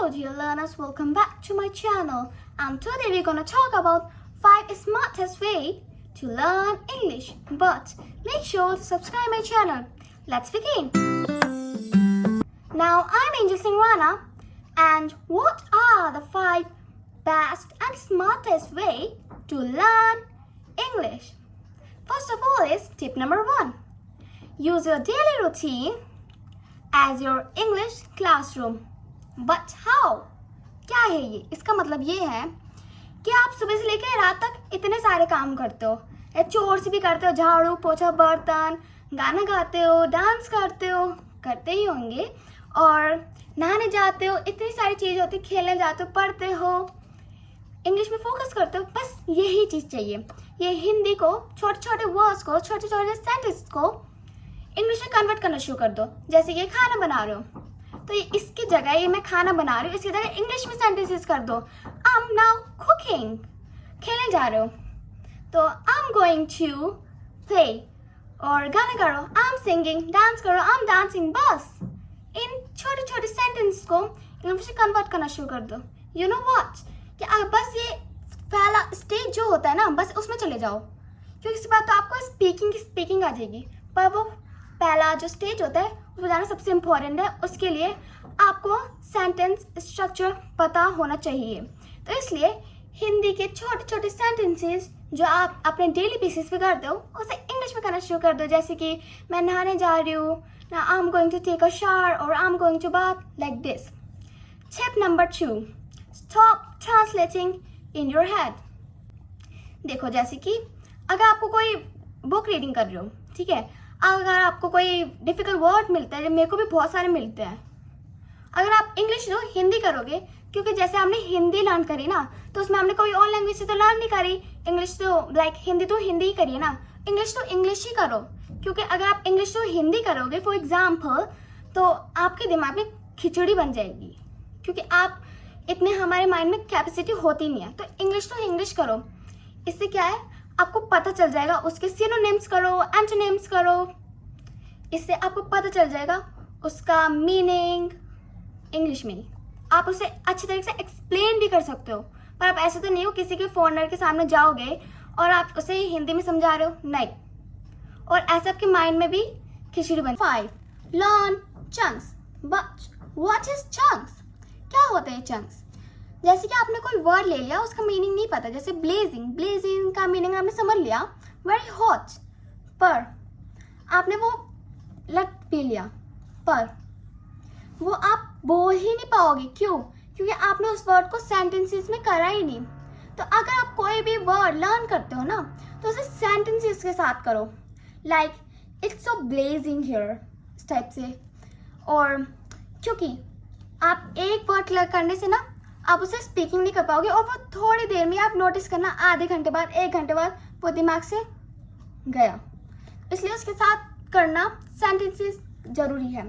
Hello dear learners, welcome back to my channel, and today we're gonna talk about 5 smartest way to learn English. But make sure to subscribe my channel. Let's begin. Now I'm Angel Singh Rana, and what are the 5 best and smartest way to learn English? First of all is tip number 1. Use your daily routine as your English classroom. But how? क्या है ये? इसका मतलब ये है कि आप सुबह से लेकर रात तक इतने सारे काम करते हो, चोर भी करते हो, झाड़ू पोछा बर्तन, गाना गाते हो, डांस करते हो, करते ही होंगे, और नहाने जाते हो, इतनी सारी चीज़ होती, खेलने जाते हो, पढ़ते हो, इंग्लिश में फोकस करते हो. बस यही चीज़ चाहिए. ये हिंदी को, छोटे छोटे वर्ड्स को, छोटे छोटे सेंटेंस को इंग्लिश में कन्वर्ट करना शुरू कर दो. जैसे कि खाना बना रहे हो, तो ये इसकी जगह, ये मैं खाना बना रही हूँ, इसकी जगह इंग्लिश में सेंटेंसेस कर दो. आई एम नाउ कुकिंग, खेलने जा रहे हो तो I am going to play, और गाना करो, आई एम सिंगिंग, डांस करो, आई एम डांसिंग. बस इन छोटे छोटे सेंटेंस को इंग्लिश में कन्वर्ट करना शुरू कर दो. यू नो व्हाट, कि आप बस ये पहला स्टेज जो होता है ना, बस उसमें चले जाओ, क्योंकि इसके बाद तो आपको स्पीकिंग आ जाएगी. पर वो पहला जो स्टेज होता है उसमें जाना सबसे इम्पोर्टेंट है. उसके लिए आपको सेंटेंस स्ट्रक्चर पता होना चाहिए. तो इसलिए हिंदी के छोटे छोटे सेंटेंसेस जो आप अपने डेली बेसिस पे करते हो, उसे इंग्लिश में करना शुरू कर दो. जैसे कि मैं नहाने जा रही हूँ, ना I am going to take a shower, और I am going to bath, like this. Tip number 2, stop translating in your head. देखो, जैसे कि अगर आपको कोई बुक रीडिंग कर रहे हो, ठीक है, अगर आपको कोई डिफिकल्ट वर्ड मिलता है, मेरे को भी बहुत सारे मिलते हैं, अगर आप इंग्लिश लो हिंदी करोगे, क्योंकि जैसे हमने हिंदी लर्न करी ना, तो उसमें हमने कोई और लैंग्वेज से तो लर्न नहीं करी. इंग्लिश तो लाइक हिंदी तो हिंदी ही करिए ना, इंग्लिश तो इंग्लिश ही करो. क्योंकि अगर आप इंग्लिश तो हिंदी करोगे फॉर एग्जाम्पल, तो आपके दिमाग में खिचड़ी बन जाएगी, क्योंकि आप इतने, हमारे माइंड में कैपेसिटी होती नहीं है. तो इंग्लिश तो इंग्लिश करो. इससे क्या है, आपको पता चल जाएगा, उसके सिनोनिम्स करो, एंटोनिम्स करो, इससे आपको पता चल जाएगा उसका मीनिंग इंग्लिश में. आप उसे अच्छी तरीके से एक्सप्लेन भी कर सकते हो. पर आप ऐसे तो नहीं हो किसी के फॉरेनर के सामने जाओगे और आप उसे हिंदी में समझा रहे हो, नहीं, और ऐसे आपके माइंड में भी खिचड़ी बन. 5, learn chunks. But what is chunks? क्या होते हैं चंक्स? जैसे कि आपने कोई वर्ड ले लिया, उसका मीनिंग नहीं पता. जैसे ब्लेजिंग का मीनिंग आपने समझ लिया, वेरी हॉट, पर आपने वो लट पी लिया, पर वो आप बोल ही नहीं पाओगे. क्यों? क्योंकि आपने उस वर्ड को सेंटेंसेस में करा ही नहीं. तो अगर आप कोई भी वर्ड लर्न करते हो ना, तो उसे सेंटेंसेस के साथ करो, like it's so blazing here, इस टाइप से. और क्योंकि आप एक वर्ड करने से ना, आप उसे स्पीकिंग नहीं कर पाओगे, और वो थोड़ी देर में, आप नोटिस करना, आधे घंटे बाद, 1 घंटे बाद वो दिमाग से गया. इसलिए उसके साथ करना सेंटेंसेस जरूरी है.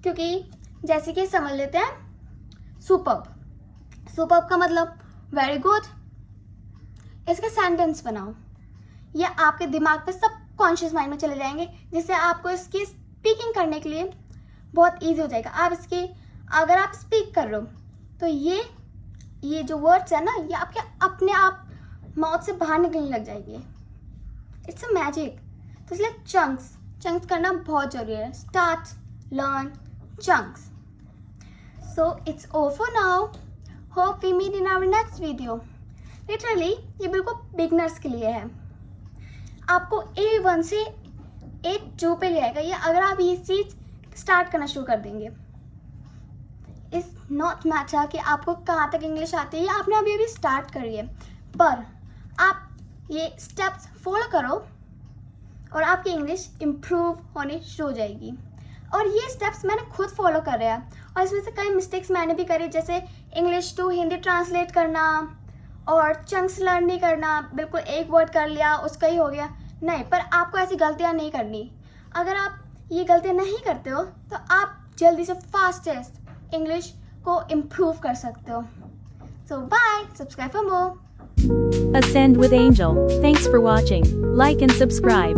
क्योंकि जैसे कि समझ लेते हैं, सुपर्ब का मतलब वेरी गुड. इसके सेंटेंस बनाओ, ये आपके दिमाग पे सब कॉन्शियस माइंड में चले जाएंगे, जिससे आपको इसकी स्पीकिंग करने के लिए बहुत ईजी हो जाएगा. आप इसकी, अगर आप स्पीक कर रहे हो, तो ये जो वर्ड्स है ना, ये आपके अपने आप माउथ से बाहर निकलने लग जाएंगे. It's a magic. तो इसलिए चंक्स करना बहुत जरूरी है. Start, learn chunks. So it's all for now. Hope we meet in our next video. Literally ये बिल्कुल बिगनर्स के लिए है. आपको A1 से A2 पे ले आएगा ये, अगर आप ये चीज स्टार्ट करना शुरू कर देंगे. इट्स नॉट मैटर कि आपको कहाँ तक इंग्लिश आती है, आपने अभी स्टार्ट करी है, पर आप ये स्टेप्स फॉलो करो और आपकी इंग्लिश इम्प्रूव होनी शुरू हो जाएगी. और ये स्टेप्स मैंने खुद फॉलो कर रहा है, और इसमें से कई मिस्टेक्स मैंने भी करी, जैसे इंग्लिश टू हिंदी ट्रांसलेट करना, और चंक्स लर्न नहीं करना, बिल्कुल एक वर्ड कर लिया उसका ही हो गया. नहीं, पर आपको ऐसी गलतियाँ नहीं करनी. अगर आप ये गलतियाँ नहीं करते हो, तो आप जल्दी से फास्टेस्ट इंग्लिश को इम्प्रूव कर सकते हो. So bye, subscribe for more. Ascend with Angel. Thanks for watching. Like and subscribe.